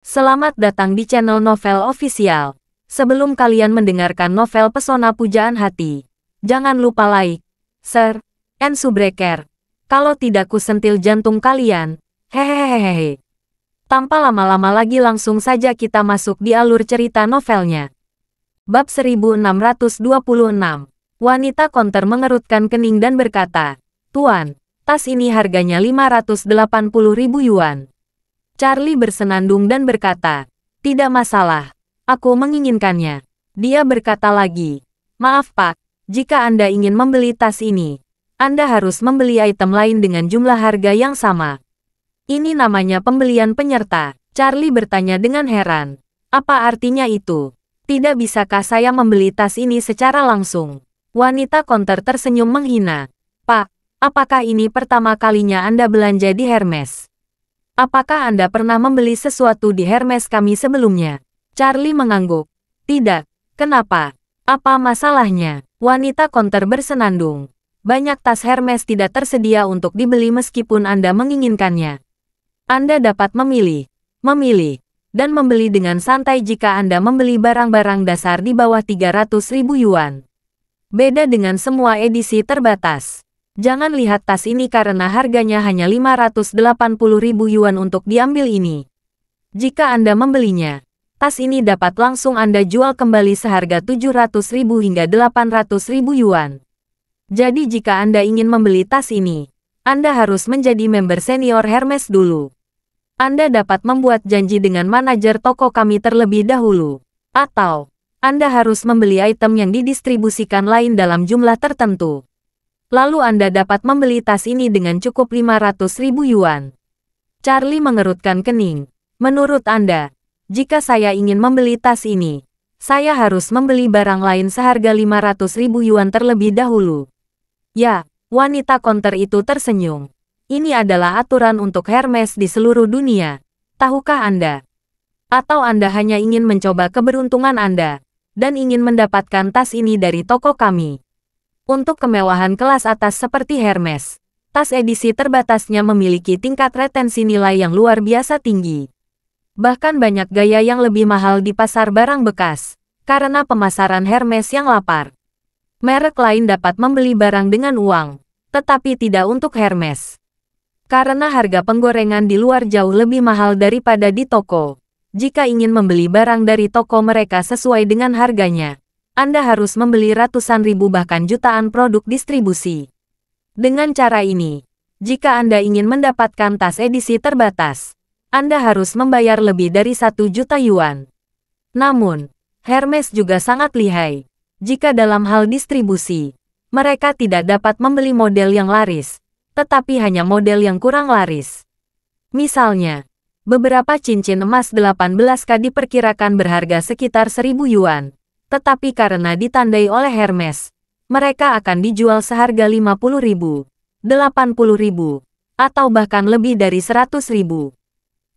Selamat datang di channel Novel Official. Sebelum kalian mendengarkan novel Pesona Pujaan Hati, jangan lupa like, share, and subscribe. Kalau tidak kusentil jantung kalian. Hehehehe. Tanpa lama-lama lagi langsung saja kita masuk di alur cerita novelnya. Bab 1626. Wanita konter mengerutkan kening dan berkata, "Tuan, tas ini harganya 580.000 yuan." Charlie bersenandung dan berkata, "Tidak masalah, aku menginginkannya." Dia berkata lagi, "Maaf Pak, jika Anda ingin membeli tas ini, Anda harus membeli item lain dengan jumlah harga yang sama." "Ini namanya pembelian penyerta." Charlie bertanya dengan heran. "Apa artinya itu? Tidak bisakah saya membeli tas ini secara langsung?" Wanita konter tersenyum menghina. "Pak, apakah ini pertama kalinya Anda belanja di Hermes? Apakah Anda pernah membeli sesuatu di Hermes kami sebelumnya?" Charlie mengangguk. "Tidak. Kenapa? Apa masalahnya?" Wanita konter bersenandung. "Banyak tas Hermes tidak tersedia untuk dibeli meskipun Anda menginginkannya. Anda dapat memilih, dan membeli dengan santai jika Anda membeli barang-barang dasar di bawah 300.000 yuan. Beda dengan semua edisi terbatas. Jangan lihat tas ini karena harganya hanya 580.000 yuan untuk diambil ini. Jika Anda membelinya, tas ini dapat langsung Anda jual kembali seharga 700.000 hingga 800.000 yuan. Jadi jika Anda ingin membeli tas ini, Anda harus menjadi member senior Hermes dulu. Anda dapat membuat janji dengan manajer toko kami terlebih dahulu. Atau, Anda harus membeli item yang didistribusikan lain dalam jumlah tertentu. Lalu Anda dapat membeli tas ini dengan cukup 500.000 yuan. Charlie mengerutkan kening. "Menurut Anda, jika saya ingin membeli tas ini, saya harus membeli barang lain seharga 500.000 yuan terlebih dahulu?" "Ya," wanita konter itu tersenyum. "Ini adalah aturan untuk Hermes di seluruh dunia. Tahukah Anda? Atau Anda hanya ingin mencoba keberuntungan Anda, dan ingin mendapatkan tas ini dari toko kami?" Untuk kemewahan kelas atas seperti Hermes, tas edisi terbatasnya memiliki tingkat retensi nilai yang luar biasa tinggi. Bahkan banyak gaya yang lebih mahal di pasar barang bekas, karena pemasaran Hermes yang lapar. Merek lain dapat membeli barang dengan uang, tetapi tidak untuk Hermes. Karena harga penggorengan di luar jauh lebih mahal daripada di toko. Jika ingin membeli barang dari toko mereka sesuai dengan harganya, Anda harus membeli ratusan ribu bahkan jutaan produk distribusi. Dengan cara ini, jika Anda ingin mendapatkan tas edisi terbatas, Anda harus membayar lebih dari 1 juta yuan. Namun, Hermes juga sangat lihai. Jika dalam hal distribusi, mereka tidak dapat membeli model yang laris, tetapi hanya model yang kurang laris. Misalnya, beberapa cincin emas 18K diperkirakan berharga sekitar 1.000 yuan. Tetapi karena ditandai oleh Hermes, mereka akan dijual seharga 50.000, 80.000, atau bahkan lebih dari 100.000.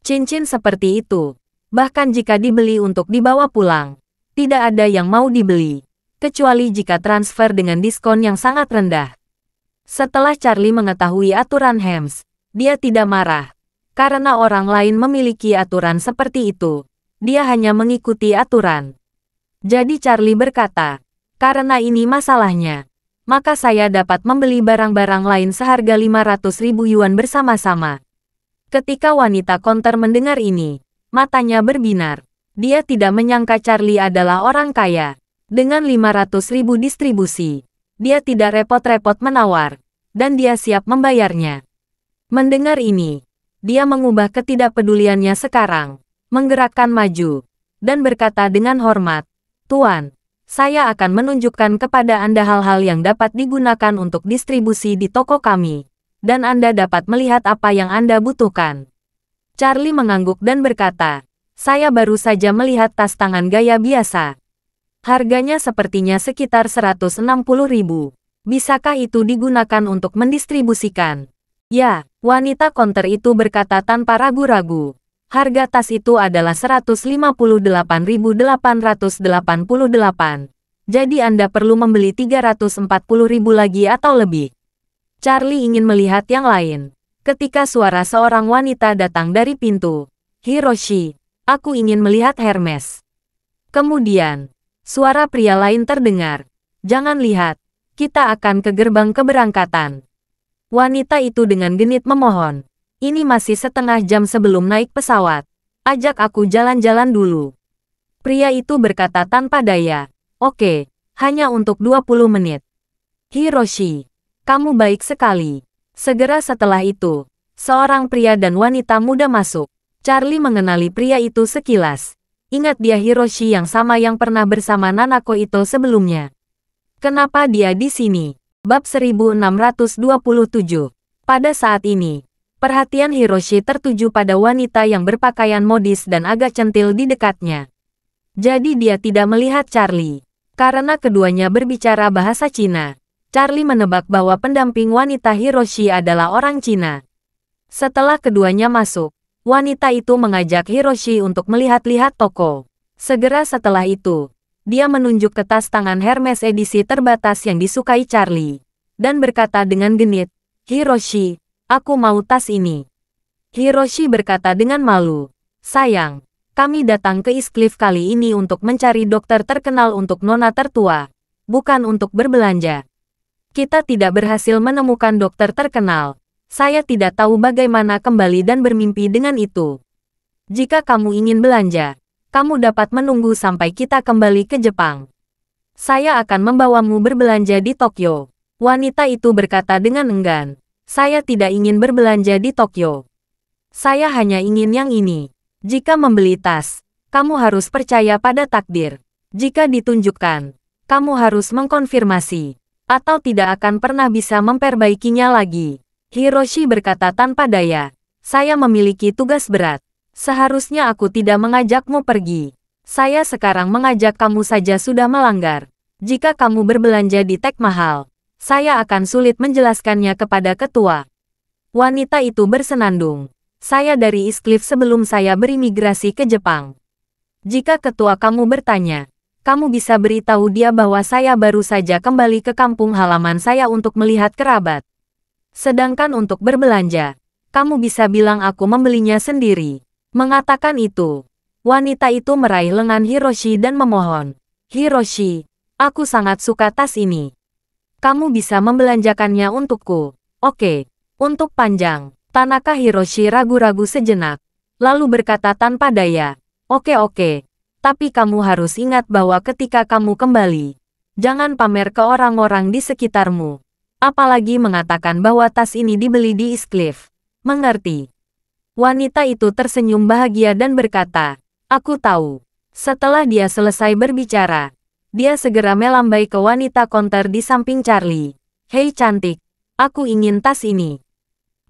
Cincin seperti itu, bahkan jika dibeli untuk dibawa pulang, tidak ada yang mau dibeli, kecuali jika transfer dengan diskon yang sangat rendah. Setelah Charlie mengetahui aturan Hermes, dia tidak marah, karena orang lain memiliki aturan seperti itu. Dia hanya mengikuti aturan. Jadi Charlie berkata, "Karena ini masalahnya, maka saya dapat membeli barang-barang lain seharga 500.000 yuan bersama-sama." Ketika wanita konter mendengar ini, matanya berbinar. Dia tidak menyangka Charlie adalah orang kaya. Dengan 500.000 distribusi, dia tidak repot-repot menawar, dan dia siap membayarnya. Mendengar ini, dia mengubah ketidakpeduliannya sekarang, menggerakkan maju, dan berkata dengan hormat, "Tuan, saya akan menunjukkan kepada Anda hal-hal yang dapat digunakan untuk distribusi di toko kami, dan Anda dapat melihat apa yang Anda butuhkan." Charlie mengangguk dan berkata, "Saya baru saja melihat tas tangan gaya biasa. Harganya sepertinya sekitar 160.000. Bisakah itu digunakan untuk mendistribusikan?" "Ya," wanita konter itu berkata tanpa ragu-ragu. Harga tas itu adalah 158.888. Jadi Anda perlu membeli 340.000 lagi atau lebih. Charlie ingin melihat yang lain. Ketika suara seorang wanita datang dari pintu. "Hiroshi, Aku ingin melihat Hermes. Kemudian, suara pria lain terdengar. Jangan lihat, kita akan ke gerbang keberangkatan. Wanita itu dengan genit memohon. Ini masih setengah jam sebelum naik pesawat. Ajak aku jalan-jalan dulu. Pria itu berkata tanpa daya. Oke, hanya untuk 20 menit. Hiroshi, kamu baik sekali. Segera setelah itu, seorang pria dan wanita muda masuk. Charlie mengenali pria itu sekilas. Ingat dia Hiroshi yang sama yang pernah bersama Nanako Ito sebelumnya. Kenapa dia di sini? Bab 1627. Pada saat ini, perhatian Hiroshi tertuju pada wanita yang berpakaian modis dan agak centil di dekatnya. Jadi dia tidak melihat Charlie. Karena keduanya berbicara bahasa Cina, Charlie menebak bahwa pendamping wanita Hiroshi adalah orang Cina. Setelah keduanya masuk, wanita itu mengajak Hiroshi untuk melihat-lihat toko. Segera setelah itu, dia menunjuk ke tas tangan Hermes edisi terbatas yang disukai Charlie. Dan berkata dengan genit, Hiroshi, aku mau tas ini. Hiroshi berkata dengan malu, sayang, kami datang ke East Cliff kali ini untuk mencari dokter terkenal untuk nona tertua, bukan untuk berbelanja. Kita tidak berhasil menemukan dokter terkenal. Saya tidak tahu bagaimana kembali dan bermimpi dengan itu. Jika kamu ingin belanja, kamu dapat menunggu sampai kita kembali ke Jepang. Saya akan membawamu berbelanja di Tokyo. Wanita itu berkata dengan enggan. Saya tidak ingin berbelanja di Tokyo. Saya hanya ingin yang ini. Jika membeli tas, kamu harus percaya pada takdir. Jika ditunjukkan, kamu harus mengkonfirmasi, atau tidak akan pernah bisa memperbaikinya lagi. Hiroshi berkata tanpa daya. Saya memiliki tugas berat. Seharusnya aku tidak mengajakmu pergi. Saya sekarang mengajak kamu saja sudah melanggar. Jika kamu berbelanja di Taj Mahal, saya akan sulit menjelaskannya kepada ketua. Wanita itu bersenandung. Saya dari East Cliff sebelum saya berimigrasi ke Jepang. Jika ketua kamu bertanya, kamu bisa beritahu dia bahwa saya baru saja kembali ke kampung halaman saya untuk melihat kerabat. Sedangkan untuk berbelanja, kamu bisa bilang aku membelinya sendiri. Mengatakan itu, wanita itu meraih lengan Hiroshi dan memohon. Hiroshi, aku sangat suka tas ini. Kamu bisa membelanjakannya untukku. Oke, untuk panjang. Tanaka Hiroshi ragu-ragu sejenak, lalu berkata tanpa daya. Oke, tapi kamu harus ingat bahwa ketika kamu kembali, jangan pamer ke orang-orang di sekitarmu. Apalagi mengatakan bahwa tas ini dibeli di East Cliff. Mengerti? Wanita itu tersenyum bahagia dan berkata, aku tahu. Setelah dia selesai berbicara, dia segera melambai ke wanita konter di samping Charlie. Hei cantik, aku ingin tas ini.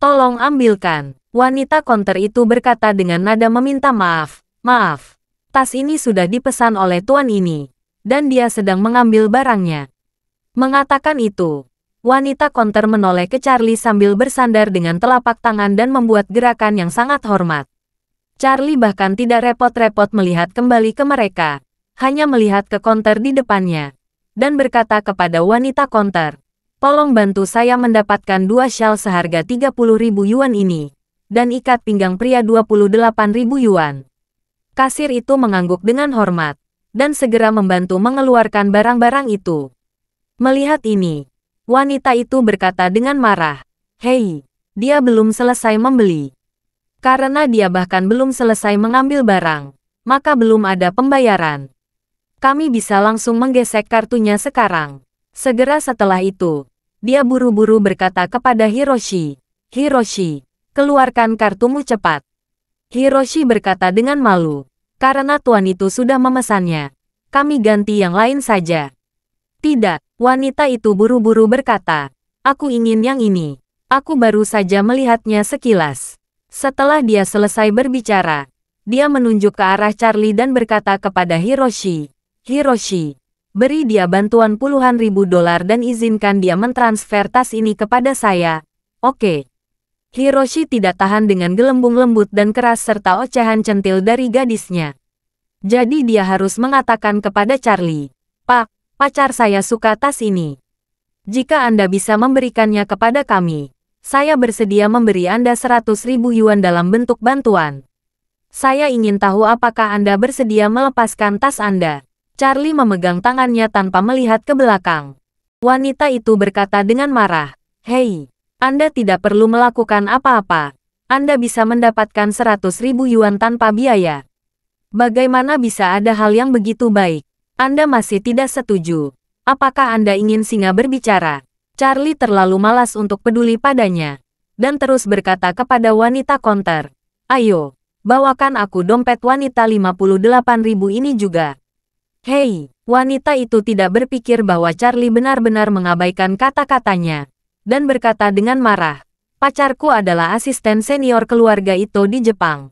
Tolong ambilkan. Wanita konter itu berkata dengan nada meminta maaf. Maaf, tas ini sudah dipesan oleh tuan ini, dan dia sedang mengambil barangnya. Mengatakan itu, wanita konter menoleh ke Charlie sambil bersandar dengan telapak tangan dan membuat gerakan yang sangat hormat. Charlie bahkan tidak repot-repot melihat kembali ke mereka, hanya melihat ke konter di depannya, dan berkata kepada wanita konter, tolong bantu saya mendapatkan 2 syal seharga 30.000 yuan ini, dan ikat pinggang pria 28.000 yuan. Kasir itu mengangguk dengan hormat, dan segera membantu mengeluarkan barang-barang itu. Melihat ini, wanita itu berkata dengan marah, hei, dia belum selesai membeli. Karena dia bahkan belum selesai mengambil barang, maka belum ada pembayaran. Kami bisa langsung menggesek kartunya sekarang. Segera setelah itu, dia buru-buru berkata kepada Hiroshi, Hiroshi, keluarkan kartumu cepat. Hiroshi berkata dengan malu, karena tuan itu sudah memesannya. Kami ganti yang lain saja. Tidak, wanita itu buru-buru berkata, aku ingin yang ini. Aku baru saja melihatnya sekilas. Setelah dia selesai berbicara, dia menunjuk ke arah Charlie dan berkata kepada Hiroshi, Hiroshi, beri dia bantuan puluhan ribu dolar dan izinkan dia mentransfer tas ini kepada saya. Oke. Hiroshi tidak tahan dengan gelembung lembut dan keras serta ocehan centil dari gadisnya. Jadi dia harus mengatakan kepada Charlie, Pak, pacar saya suka tas ini. Jika Anda bisa memberikannya kepada kami, saya bersedia memberi Anda 100.000 yuan dalam bentuk bantuan. Saya ingin tahu apakah Anda bersedia melepaskan tas Anda. Charlie memegang tangannya tanpa melihat ke belakang. Wanita itu berkata dengan marah, "Hei, Anda tidak perlu melakukan apa-apa. Anda bisa mendapatkan 100.000 yuan tanpa biaya. Bagaimana bisa ada hal yang begitu baik? Anda masih tidak setuju? Apakah Anda ingin singa berbicara?" Charlie terlalu malas untuk peduli padanya, dan terus berkata kepada wanita konter, "Ayo, bawakan aku dompet wanita 58.000 ini juga." Hei, wanita itu tidak berpikir bahwa Charlie benar-benar mengabaikan kata-katanya, dan berkata dengan marah, "Pacarku adalah asisten senior keluarga Ito di Jepang.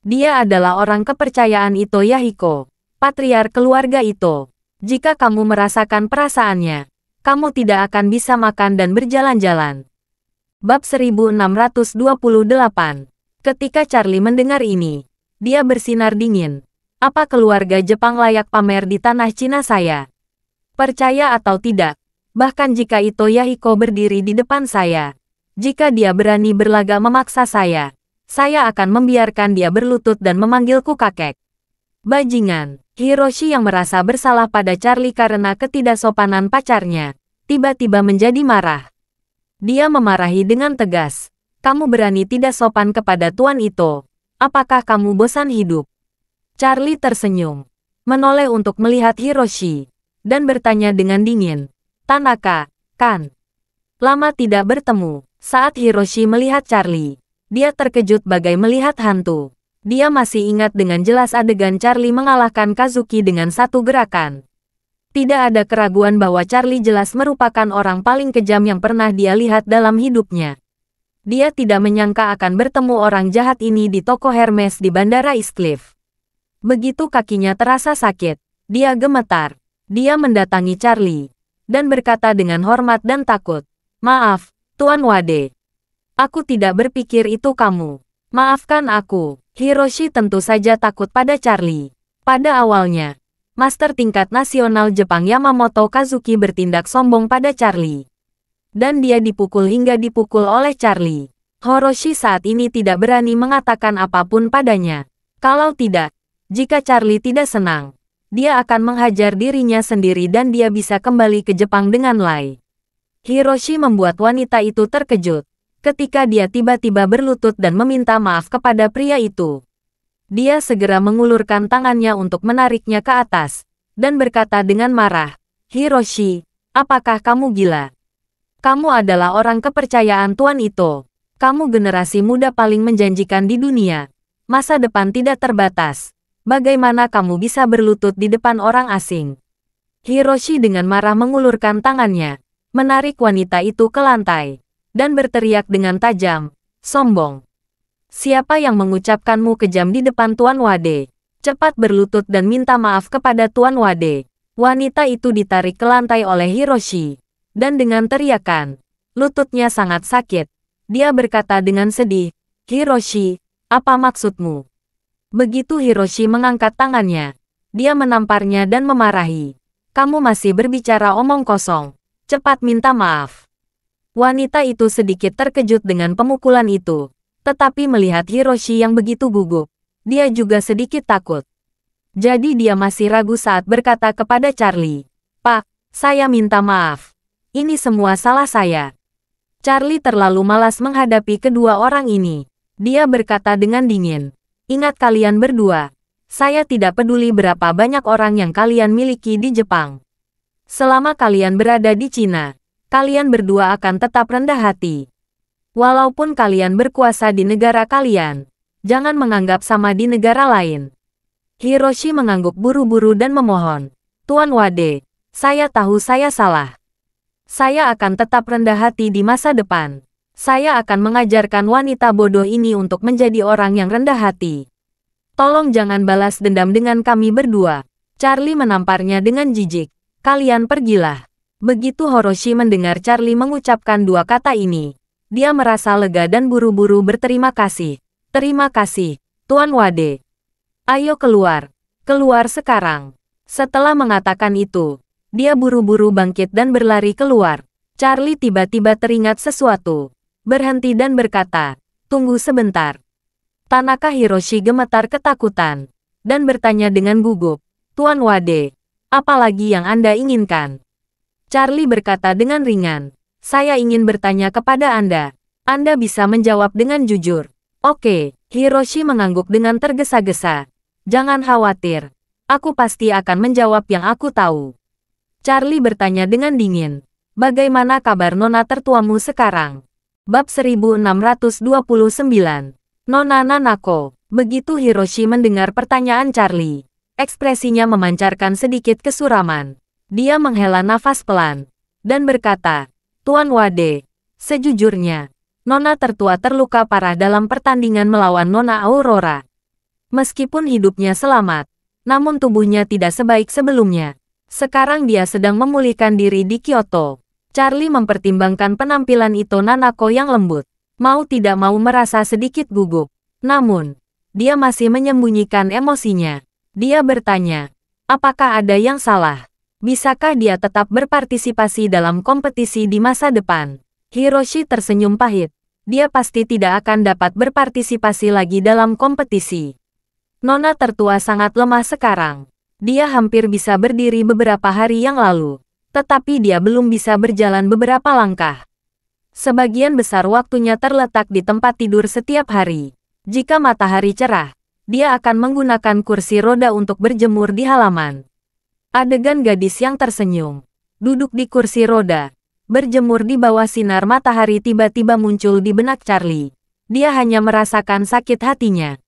Dia adalah orang kepercayaan Ito Yahiko, patriark keluarga Ito. Jika kamu merasakan perasaannya, kamu tidak akan bisa makan dan berjalan-jalan." Bab 1628. Ketika Charlie mendengar ini, dia bersinar dingin. "Apa keluarga Jepang layak pamer di tanah Cina saya? Percaya atau tidak, bahkan jika Ito Yahiko berdiri di depan saya, jika dia berani berlagak memaksa saya akan membiarkan dia berlutut dan memanggilku kakek." Bajingan. Hiroshi yang merasa bersalah pada Charlie karena ketidaksopanan pacarnya, tiba-tiba menjadi marah. Dia memarahi dengan tegas, "Kamu berani tidak sopan kepada Tuan Ito. Apakah kamu bosan hidup?" Charlie tersenyum, menoleh untuk melihat Hiroshi, dan bertanya dengan dingin, "Tanaka, kan? Lama tidak bertemu." Saat Hiroshi melihat Charlie, dia terkejut bagai melihat hantu. Dia masih ingat dengan jelas adegan Charlie mengalahkan Kazuki dengan satu gerakan. Tidak ada keraguan bahwa Charlie jelas merupakan orang paling kejam yang pernah dia lihat dalam hidupnya. Dia tidak menyangka akan bertemu orang jahat ini di toko Hermes di Bandara Eastcliff. Begitu kakinya terasa sakit, dia gemetar. Dia mendatangi Charlie, dan berkata dengan hormat dan takut, "Maaf, Tuan Wade. Aku tidak berpikir itu kamu. Maafkan aku." Hiroshi tentu saja takut pada Charlie. Pada awalnya, Master tingkat nasional Jepang Yamamoto Kazuki bertindak sombong pada Charlie. Dan dia dipukul hingga dipukul oleh Charlie. Hiroshi saat ini tidak berani mengatakan apapun padanya. Kalau tidak, jika Charlie tidak senang, dia akan menghajar dirinya sendiri dan dia bisa kembali ke Jepang dengan Lai. Hiroshi membuat wanita itu terkejut ketika dia tiba-tiba berlutut dan meminta maaf kepada pria itu. Dia segera mengulurkan tangannya untuk menariknya ke atas, dan berkata dengan marah, "Hiroshi, apakah kamu gila? Kamu adalah orang kepercayaan Tuan Ito. Kamu generasi muda paling menjanjikan di dunia. Masa depan tidak terbatas. Bagaimana kamu bisa berlutut di depan orang asing?" Hiroshi dengan marah mengulurkan tangannya, menarik wanita itu ke lantai, dan berteriak dengan tajam, "Sombong! Siapa yang mengucapkanmu kejam di depan Tuan Wade? Cepat berlutut dan minta maaf kepada Tuan Wade." Wanita itu ditarik ke lantai oleh Hiroshi, dan dengan teriakan, lututnya sangat sakit. Dia berkata dengan sedih, "Hiroshi, apa maksudmu?" Begitu Hiroshi mengangkat tangannya, dia menamparnya dan memarahi, "Kamu masih berbicara omong kosong. Cepat minta maaf." Wanita itu sedikit terkejut dengan pemukulan itu. Tetapi melihat Hiroshi yang begitu gugup, dia juga sedikit takut. Jadi dia masih ragu saat berkata kepada Charlie, "Pak, saya minta maaf. Ini semua salah saya." Charlie terlalu malas menghadapi kedua orang ini. Dia berkata dengan dingin, "Ingat kalian berdua, saya tidak peduli berapa banyak orang yang kalian miliki di Jepang. Selama kalian berada di Cina, kalian berdua akan tetap rendah hati. Walaupun kalian berkuasa di negara kalian, jangan menganggap sama di negara lain." Hiroshi mengangguk buru-buru dan memohon, "Tuan Wade, saya tahu saya salah. Saya akan tetap rendah hati di masa depan. Saya akan mengajarkan wanita bodoh ini untuk menjadi orang yang rendah hati. Tolong jangan balas dendam dengan kami berdua." Charlie menamparnya dengan jijik, "Kalian pergilah." Begitu Hiroshi mendengar Charlie mengucapkan dua kata ini, dia merasa lega dan buru-buru berterima kasih. "Terima kasih, Tuan Wade. Ayo keluar. Keluar sekarang." Setelah mengatakan itu, dia buru-buru bangkit dan berlari keluar. Charlie tiba-tiba teringat sesuatu, berhenti dan berkata, "Tunggu sebentar." Tanaka Hiroshi gemetar ketakutan dan bertanya dengan gugup, "Tuan Wade, apa lagi yang Anda inginkan?" Charlie berkata dengan ringan, "Saya ingin bertanya kepada Anda. Anda bisa menjawab dengan jujur." "Oke," Hiroshi mengangguk dengan tergesa-gesa. "Jangan khawatir. Aku pasti akan menjawab yang aku tahu." Charlie bertanya dengan dingin, "Bagaimana kabar nona tertuamu sekarang?" Bab 1629. Nona Nanako. Begitu Hiroshi mendengar pertanyaan Charlie, ekspresinya memancarkan sedikit kesuraman. Dia menghela nafas pelan dan berkata, "Tuan Wade, sejujurnya, nona tertua terluka parah dalam pertandingan melawan Nona Aurora. Meskipun hidupnya selamat, namun tubuhnya tidak sebaik sebelumnya. Sekarang dia sedang memulihkan diri di Kyoto." Charlie mempertimbangkan penampilan Ito Nanako yang lembut. Mau tidak mau merasa sedikit gugup. Namun, dia masih menyembunyikan emosinya. Dia bertanya, apakah ada yang salah? Bisakah dia tetap berpartisipasi dalam kompetisi di masa depan? Hiroshi tersenyum pahit. Dia pasti tidak akan dapat berpartisipasi lagi dalam kompetisi. Nona tertua sangat lemah sekarang. Dia hampir bisa berdiri beberapa hari yang lalu. Tetapi dia belum bisa berjalan beberapa langkah. Sebagian besar waktunya terletak di tempat tidur setiap hari. Jika matahari cerah, dia akan menggunakan kursi roda untuk berjemur di halaman. Adegan gadis yang tersenyum, duduk di kursi roda, berjemur di bawah sinar matahari tiba-tiba muncul di benak Charlie. Dia hanya merasakan sakit hatinya.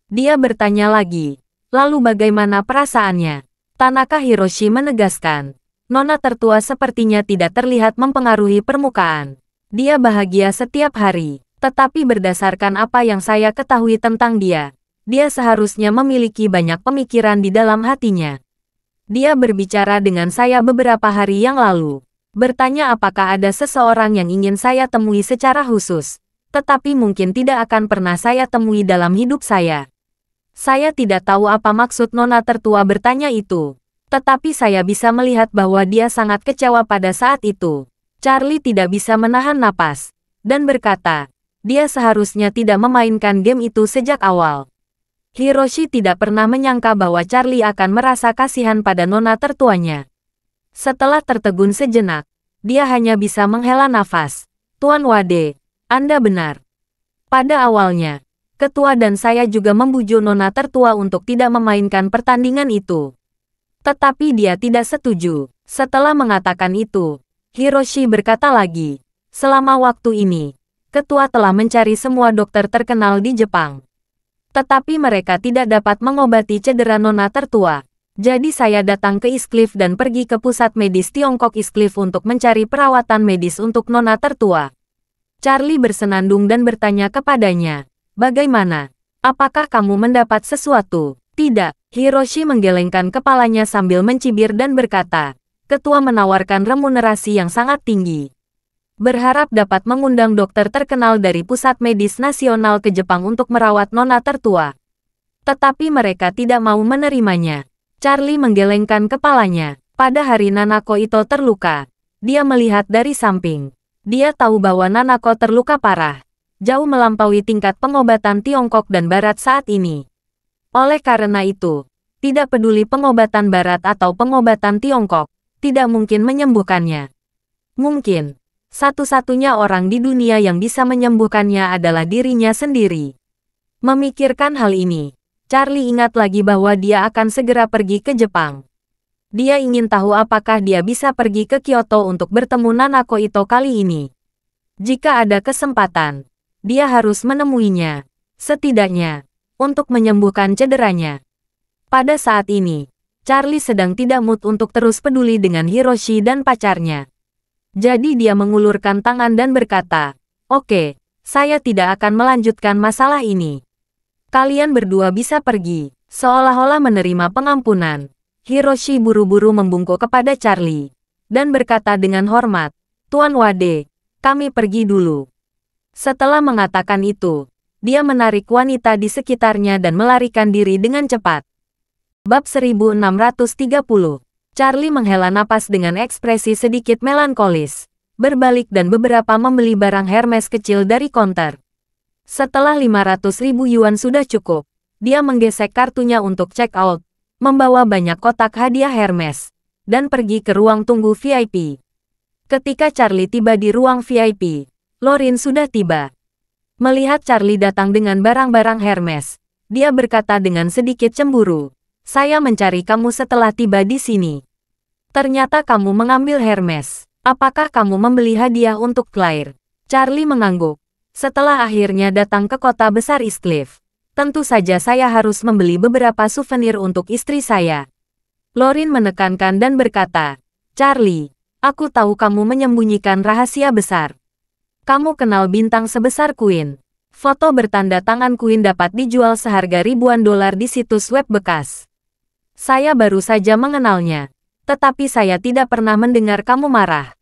Dia bertanya lagi, "Lalu bagaimana perasaannya?" Tanaka Hiroshi menegaskan, "Nona tertua sepertinya tidak terlihat mempengaruhi permukaan. Dia bahagia setiap hari, tetapi berdasarkan apa yang saya ketahui tentang dia, dia seharusnya memiliki banyak pemikiran di dalam hatinya. Dia berbicara dengan saya beberapa hari yang lalu, bertanya apakah ada seseorang yang ingin saya temui secara khusus, tetapi mungkin tidak akan pernah saya temui dalam hidup saya." Saya tidak tahu apa maksud nona tertua bertanya itu, tetapi saya bisa melihat bahwa dia sangat kecewa pada saat itu. Charlie tidak bisa menahan napas, dan berkata, dia seharusnya tidak memainkan game itu sejak awal. Hiroshi tidak pernah menyangka bahwa Charlie akan merasa kasihan pada nona tertuanya. Setelah tertegun sejenak, dia hanya bisa menghela nafas. "Tuan Wade, Anda benar. Pada awalnya, ketua dan saya juga membujuk nona tertua untuk tidak memainkan pertandingan itu. Tetapi dia tidak setuju." Setelah mengatakan itu, Hiroshi berkata lagi, "Selama waktu ini, ketua telah mencari semua dokter terkenal di Jepang. Tetapi mereka tidak dapat mengobati cedera nona tertua. Jadi saya datang ke East Cliff dan pergi ke pusat medis Tiongkok East Cliff untuk mencari perawatan medis untuk nona tertua." Charlie bersenandung dan bertanya kepadanya, "Bagaimana? Apakah kamu mendapat sesuatu?" "Tidak." Hiroshi menggelengkan kepalanya sambil mencibir dan berkata, "Ketua menawarkan remunerasi yang sangat tinggi. Berharap dapat mengundang dokter terkenal dari Pusat Medis Nasional ke Jepang untuk merawat nona tertua. Tetapi mereka tidak mau menerimanya." Charlie menggelengkan kepalanya. Pada hari Nanako Ito terluka, dia melihat dari samping. Dia tahu bahwa Nanako terluka parah, jauh melampaui tingkat pengobatan Tiongkok dan Barat saat ini. Oleh karena itu, tidak peduli pengobatan Barat atau pengobatan Tiongkok, tidak mungkin menyembuhkannya. Mungkin, satu-satunya orang di dunia yang bisa menyembuhkannya adalah dirinya sendiri. Memikirkan hal ini, Charlie ingat lagi bahwa dia akan segera pergi ke Jepang. Dia ingin tahu apakah dia bisa pergi ke Kyoto untuk bertemu Nanako Ito kali ini. Jika ada kesempatan, dia harus menemuinya, setidaknya, untuk menyembuhkan cederanya. Pada saat ini, Charlie sedang tidak mood untuk terus peduli dengan Hiroshi dan pacarnya. Jadi dia mengulurkan tangan dan berkata, "Oke, saya tidak akan melanjutkan masalah ini. Kalian berdua bisa pergi." Seolah-olah menerima pengampunan, Hiroshi buru-buru membungkuk kepada Charlie, dan berkata dengan hormat, "Tuan Wade, kami pergi dulu." Setelah mengatakan itu, dia menarik wanita di sekitarnya dan melarikan diri dengan cepat. Bab 1630. Charlie menghela napas dengan ekspresi sedikit melankolis, berbalik dan beberapa membeli barang Hermes kecil dari konter. Setelah 500.000 yuan sudah cukup, dia menggesek kartunya untuk check out, membawa banyak kotak hadiah Hermes, dan pergi ke ruang tunggu VIP. Ketika Charlie tiba di ruang VIP, Lorin sudah tiba. Melihat Charlie datang dengan barang-barang Hermes, dia berkata dengan sedikit cemburu, "Saya mencari kamu setelah tiba di sini. Ternyata kamu mengambil Hermes. Apakah kamu membeli hadiah untuk Claire?" Charlie mengangguk. Setelah akhirnya datang ke kota besar Eastcliff, tentu saja saya harus membeli beberapa souvenir untuk istri saya. Lorin menekankan dan berkata, "Charlie, aku tahu kamu menyembunyikan rahasia besar. Kamu kenal bintang sebesar Queen. Foto bertanda tangan Queen dapat dijual seharga ribuan dolar di situs web bekas. Saya baru saja mengenalnya, tetapi saya tidak pernah mendengar kamu marah."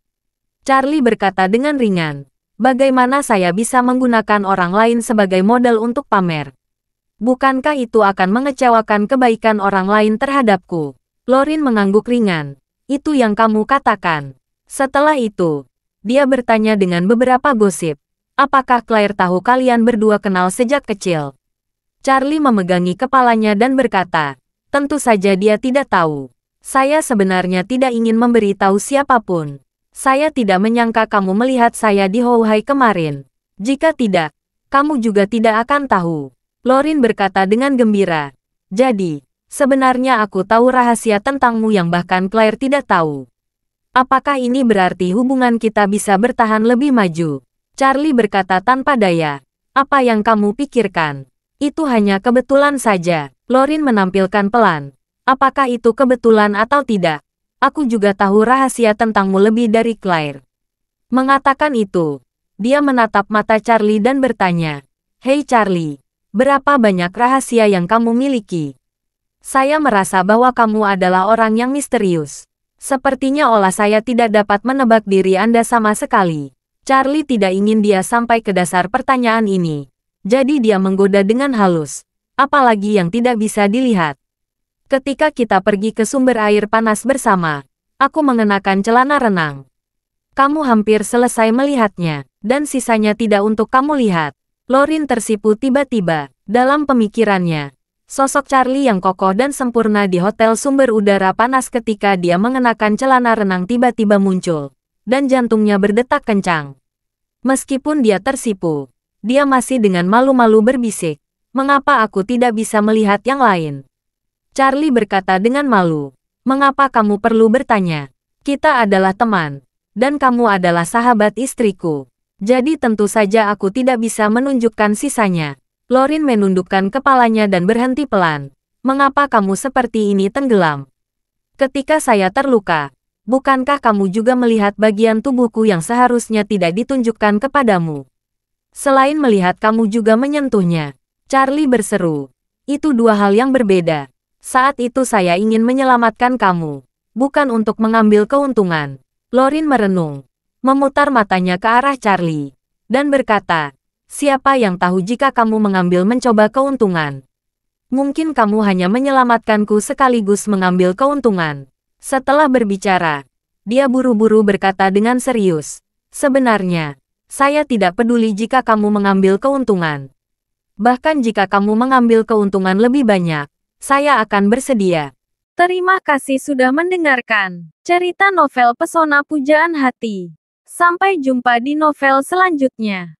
Charlie berkata dengan ringan, "Bagaimana saya bisa menggunakan orang lain sebagai modal untuk pamer? Bukankah itu akan mengecewakan kebaikan orang lain terhadapku?" Lorin mengangguk ringan. "Itu yang kamu katakan." Setelah itu, dia bertanya dengan beberapa gosip. "Apakah Claire tahu kalian berdua kenal sejak kecil?" Charlie memegangi kepalanya dan berkata, "Tentu saja dia tidak tahu. Saya sebenarnya tidak ingin memberitahu siapapun. Saya tidak menyangka kamu melihat saya di Houhai kemarin. Jika tidak, kamu juga tidak akan tahu." Lorin berkata dengan gembira. "Jadi, sebenarnya aku tahu rahasia tentangmu yang bahkan Claire tidak tahu. Apakah ini berarti hubungan kita bisa bertahan lebih maju?" Charlie berkata tanpa daya. "Apa yang kamu pikirkan? Itu hanya kebetulan saja." Lorin menampilkan pelan. "Apakah itu kebetulan atau tidak? Aku juga tahu rahasia tentangmu lebih dari Claire." Mengatakan itu, dia menatap mata Charlie dan bertanya, "Hei Charlie, berapa banyak rahasia yang kamu miliki? Saya merasa bahwa kamu adalah orang yang misterius. Sepertinya olah saya tidak dapat menebak diri Anda sama sekali." Charlie tidak ingin dia sampai ke dasar pertanyaan ini, jadi dia menggoda dengan halus, "Apalagi yang tidak bisa dilihat? Ketika kita pergi ke sumber air panas bersama, aku mengenakan celana renang. Kamu hampir selesai melihatnya, dan sisanya tidak untuk kamu lihat." Lorin tersipu tiba-tiba. Dalam pemikirannya, sosok Charlie yang kokoh dan sempurna di hotel sumber udara panas ketika dia mengenakan celana renang tiba-tiba muncul, dan jantungnya berdetak kencang. Meskipun dia tersipu, dia masih dengan malu-malu berbisik, "Mengapa aku tidak bisa melihat yang lain?" Charlie berkata dengan malu, "Mengapa kamu perlu bertanya? Kita adalah teman, dan kamu adalah sahabat istriku. Jadi tentu saja aku tidak bisa menunjukkan sisanya." Lorin menundukkan kepalanya dan berhenti pelan. "Mengapa kamu seperti ini tenggelam? Ketika saya terluka, bukankah kamu juga melihat bagian tubuhku yang seharusnya tidak ditunjukkan kepadamu? Selain melihat kamu juga menyentuhnya." Charlie berseru, "Itu dua hal yang berbeda. Saat itu saya ingin menyelamatkan kamu, bukan untuk mengambil keuntungan." Lorin merenung, memutar matanya ke arah Charlie, dan berkata, "Siapa yang tahu jika kamu mencoba keuntungan? Mungkin kamu hanya menyelamatkanku sekaligus mengambil keuntungan." Setelah berbicara, dia buru-buru berkata dengan serius, "Sebenarnya, saya tidak peduli jika kamu mengambil keuntungan. Bahkan jika kamu mengambil keuntungan lebih banyak, saya akan bersedia." Terima kasih sudah mendengarkan cerita novel Pesona Pujaan Hati. Sampai jumpa di novel selanjutnya.